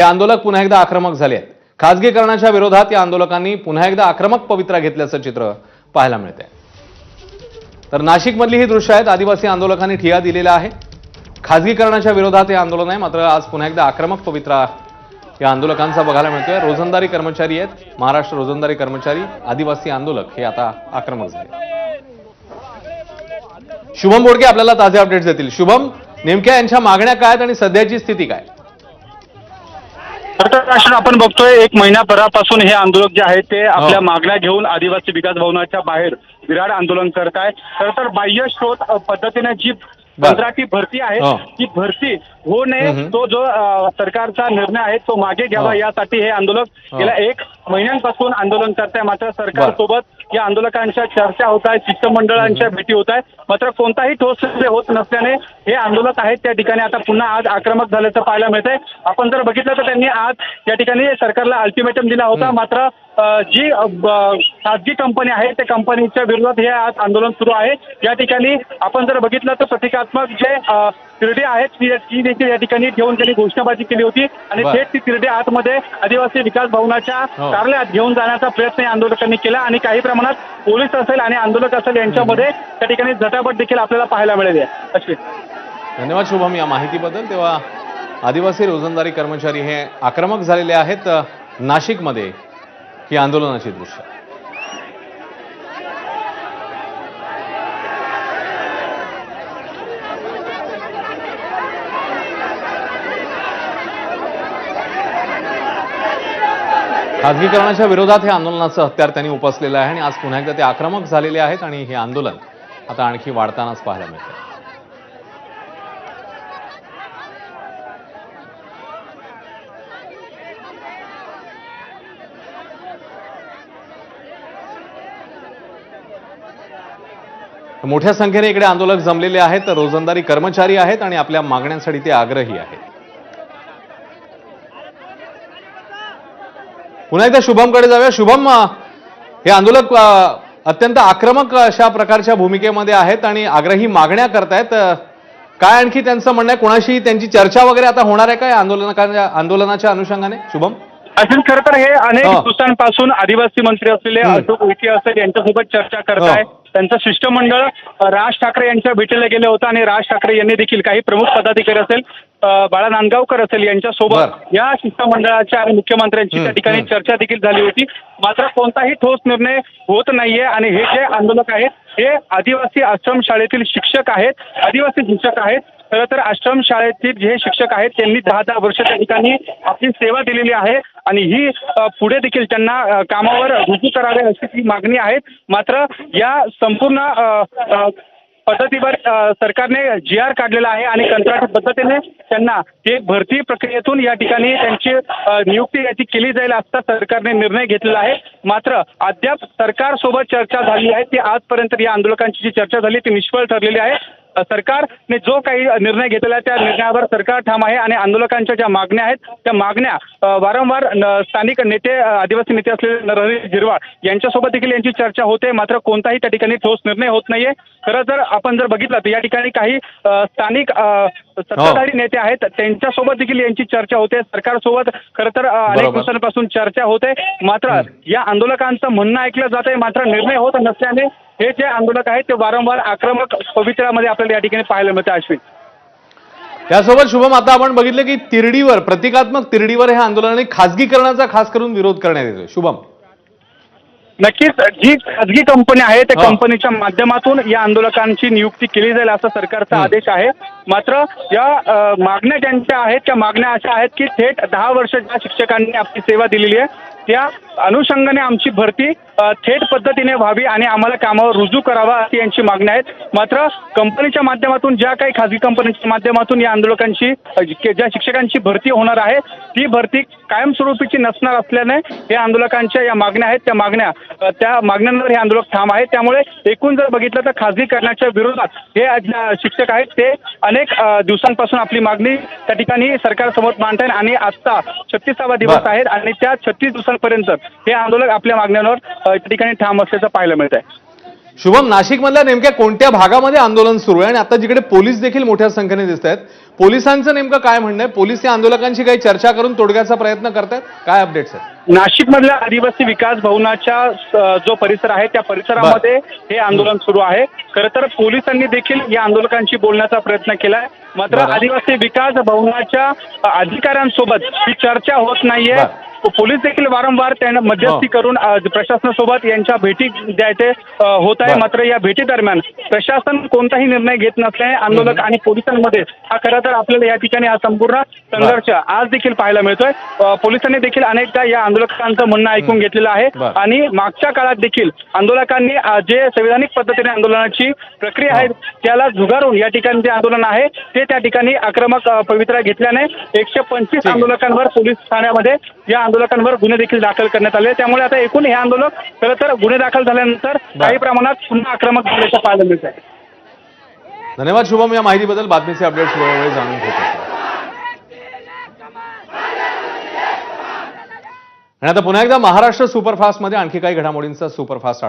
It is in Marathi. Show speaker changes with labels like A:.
A: हे आंदोलक पुन्हा एकदा आक्रमक झाले आहेत। खासगीकरणाच्या विरोधात या आंदोलकांनी पुन्हा एकदा आक्रमक पवित्रा घेतल्याचं चित्र पाहायला मिळतंय। तर नाशिकमधली ही दृश्य आहेत। आदिवासी आंदोलकांनी ठिय्या दिलेला आहे। खासगीकरणाच्या विरोधात हे आंदोलन आहे, मात्र आज पुन्हा एकदा आक्रमक पवित्रा या आंदोलकांचा बघायला मिळतोय। रोजंदारी कर्मचारी आहेत, महाराष्ट्र रोजंदारी कर्मचारी, आदिवासी आंदोलक हे आता आक्रमक झाले। शुभम बोडके आपल्याला ताजे अपडेट्स देतील। शुभम, नेमक्या यांच्या मागण्या काय आहेत आणि सध्याची स्थिती काय?
B: राष्ट्र आपण बघतोय एक महिन्याभरापासून हे आंदोलक जे आहेत ते आपल्या मागण्या घेऊन आदिवासी विकास भवनाच्या बाहेर विराट आंदोलन करत आहे। खरं तर बाह्य स्रोत पद्धतीने जी कंत्राटी भरती आहे ती भरती होऊ नये, तो जो सरकारचा निर्णय आहे तो मागे घ्यावा यासाठी हे आंदोलक गेल्या 1 महिन्यांपासून आंदोलन करत आहे। मात्र सरकारसोबत या आंदोलकांच्या चर्चा होत आहेत, शिष्टमंडळांच्या भेटी होत आहेत, मात्र कोणताही ठोस निर्णय होत नसल्याने हे आंदोलक आहेत त्या ठिकाणी आता पुन्हा आज आक्रमक झाल्याचं पाहायला मिळतंय। आपण जर बघितलं तर त्यांनी आज या ठिकाणी सरकारला अल्टिमेटम दिला होता, मात्र जी खासगी कंपनी आहे त्या कंपनीच्या विरोधात हे आज आंदोलन सुरू आहे। या ठिकाणी आपण जर बघितलं तर प्रतिकात्मक जे तिरडे आहेत ती देखील या ठिकाणी ठेवून त्यांनी घोषणाबाजी केली होती आणि थेट ती तिरडे आतमध्ये आदिवासी विकास भवनाच्या कार्यालयात घेऊन जाण्याचा प्रयत्न या आंदोलकांनी केला आणि काही प्रमाणात पोलीस असेल आणि आंदोलक असेल यांच्यामध्ये त्या ठिकाणी झटापट देखील आपल्याला पाहायला मिळाली आहे। अश्विन,
A: धन्यवाद शुभम या माहितीबद्दल। तेव्हा आदिवासी रोजंदारी कर्मचारी हे आक्रमक झालेले आहेत नाशिकमध्ये ही आंदोलनाची दृश्य। खासगीकरणाच्या विरोधात हे आंदोलनाचं हत्यार त्यांनी उपसलेलं आहे आणि आज पुन्हा एकदा ते आक्रमक झालेले आहेत आणि हे आंदोलन आता आणखी वाढतानाच पाहायला मिळतं। मोठ्या संख्येने इकडे आंदोलक जमलेले आहेत, रोजंदारी कर्मचारी आहेत आणि आपल्या मागण्यांसाठी ते आग्रही आहेत। पुन्हा एकदा शुभमकडे जाऊया। शुभम, हे आंदोलक अत्यंत आक्रमक अशा प्रकारच्या भूमिकेमध्ये आहेत आणि आग्रही मागण्या करतायत, काय आणखी त्यांचं म्हणणं आहे? कोणाशी त्यांची चर्चा वगैरे आता होणार आहे काय आंदोलनाच्या अनुषंगाने? शुभम,
B: अजून खरं तर हे अनेक दिवसांपासून आदिवासी मंत्री असलेले अशोक उईके असेल यांच्यासोबत चर्चा करत आहे। त्यांचं शिष्टमंडळ राज ठाकरे यांच्या भेटीला गेलं होतं आणि राज ठाकरे यांनी देखील काही प्रमुख पदाधिकारी असेल, बाळा नांदगावकर असेल यांच्यासोबत या शिष्टमंडळाच्या आणि मुख्यमंत्र्यांची त्या ठिकाणी चर्चा देखील झाली होती, मात्र कोणताही ठोस निर्णय होत नाहीये। आणि हे जे आंदोलक आहेत हे आदिवासी आश्रमशाळेतील शिक्षक आहेत, आदिवासी शिक्षक आहेत। खरं तर आश्रमशाळेतील जे शिक्षक आहेत त्यांनी 10 वर्ष त्या ठिकाणी आपली सेवा दिलेली आहे आणि ही पुढे देखील त्यांना कामावर रुजू करावे अशी ती मागणी आहे। मात्र या संपूर्ण पद्धतीवर सरकारने GR काढलेला आहे आणि कंत्राटी पद्धतीने त्यांना ते भरती प्रक्रियेतून या ठिकाणी त्यांची नियुक्ती याची केली जाईल असा सरकारने निर्णय घेतलेला आहे। मात्र अद्याप सरकारसोबत चर्चा झाली आहे ती आजपर्यंत या आंदोलकांची जी चर्चा झाली ती निष्फळ ठरलेली आहे। सरकारने जो काही निर्णय घेतलेला आहे त्या निर्णयावर सरकार ठाम आहे आणि आंदोलकांच्या ज्या मागण्या आहेत त्या मागण्या वारंवार स्थानिक नेते आदिवासी नेते असलेले नरहरी झिरवाळ यांच्यासोबत देखील यांची चर्चा होते, मात्र कोणताही त्या ठिकाणी ठोस निर्णय होत नाहीये। खरं तर आपण जर बघितलं तर या ठिकाणी काही स्थानिक सत्ताधारी नेते आहेत त्यांच्यासोबत देखील यांची चर्चा होते, सरकारसोबत खरं तर अनेक दिवसांपासून चर्चा होते, मात्र या आंदोलकांचं म्हणणं ऐकलं जात आहे मात्र निर्णय होत नसल्याने हे जे आंदोलक आहेत ते वारंवार आक्रमक पवित्र्यामध्ये आपल्याला या ठिकाणी पाहायला मिळतं। अश्विन,
A: त्यासोबत शुभम आता आपण बघितलं की तिरडीवर प्रतिकात्मक तिरडीवर हे आंदोलनाने खासगीकरणाचा खास करून विरोध करण्यात येतोय। शुभम,
B: नक्कीच जी खासगी कंपनी आहे त्या कंपनीच्या माध्यमातून या आंदोलकांची नियुक्ती केली जाईल असा सरकारचा आदेश आहे। मात्र या मागण्या ज्यांच्या आहेत त्या मागण्या अशा आहेत की थेट 10 वर्ष ज्या शिक्षकांनी आपली सेवा दिलेली आहे त्या अनुषंगाने आमची भरती थेट पद्धतीने व्हावी आणि आम्हाला कामावर रुजू करावा अशी यांची मागणी आहेत। मात्र कंपनीच्या माध्यमातून ज्या काही खासगी कंपनीच्या माध्यमातून या आंदोलकांची ज्या शिक्षकांची भरती होणार आहे ती भरती कायमस्वरूपीची नसणार असल्याने हे आंदोलकांच्या या मागण्या आहेत त्या मागण्यांवर हे आंदोलक ठाम आहेत। त्यामुळे एकूण जर बघितलं तर खासगीकरणाच्या विरोधात हे शिक्षक आहेत ते अनेक दिवसांपासून आपली मागणी त्या ठिकाणी सरकारसमोर मांडतायत आणि आजचा 36वा दिवस आहे आणि त्या 36 दिवसांपर्यंत हे आंदोलक आपल्या मागण्यांवर त्या ठिकाणी ठाम असल्याचं पाहायला मिळत आहे।
A: शुभम, नाशिकमधल्या नेमक्या कोणत्या भागामध्ये आंदोलन सुरू आहे आणि आता जिकडे पोलीस देखील मोठ्या संख्येने दिसत आहेत, पोलिसांचं नेमकं काय म्हणणं आहे? पोलीस या आंदोलकांशी काही चर्चा करून तोडग्याचा प्रयत्न करतायत? काय अपडेट्स आहेत?
B: नाशिकमधल्या आदिवासी विकास भवनाच्या जो परिसर आहे त्या परिसरामध्ये हे आंदोलन सुरू आहे. खरं तर पोलिसांनी देखील या आंदोलकांशी बोलण्याचा प्रयत्न केलाय, मात्र
A: बरं.
B: आदिवासी विकास भवनाच्या अधिकाऱ्यांसोबत ही चर्चा होत नाहीये.
A: बरं.
B: पोलीस देखील वारंवार त्यांना मध्यस्थी करून प्रशासनासोबत यांच्या भेटी द्यायचे होत आहे.
A: बरं.
B: मात्र या भेटी दरम्यान प्रशासन कोणताही निर्णय घेत नसल्याने आंदोलक आणि पोलिसांमध्ये हा खरं तर आपल्याला या ठिकाणी हा संपूर्ण संघर्ष आज देखील पाहायला मिळतोय. पोलिसांनी देखील अनेकदा या आंदोलकांचं म्हणणं ऐकून घेतलेलं आहे
A: बरं.
B: आणि मागच्या काळात देखील आंदोलकांनी जे संविधानिक पद्धतीने आंदोलनाची प्रक्रिया आहे त्याला झुगारून या ठिकाणी जे आंदोलन आहे ते त्या ठिकाणी आक्रमक पवित्रा घेतल्याने 125 आंदोलकांवर पोलीस ठाण्यामध्ये या आंदोलकांवर गुन्हे देखील दाखल करण्यात आले. त्यामुळे आता एकूण हे आंदोलक खरं तर गुन्हे दाखल झाल्यानंतर काही प्रमाणात पुन्हा आक्रमक झाल्याचं पाहायला मिळत आहे.
A: धन्यवाद शुभम, या माहितीबद्दल. बातमीचे अपडेट्स वेळोवेळी जाणून घेत असतो. आणि आता पुन्हा एकदा महाराष्ट्र सुपरफास्टमध्ये आणखी काही घडामोडींचा सुपरफास्ट आढावा.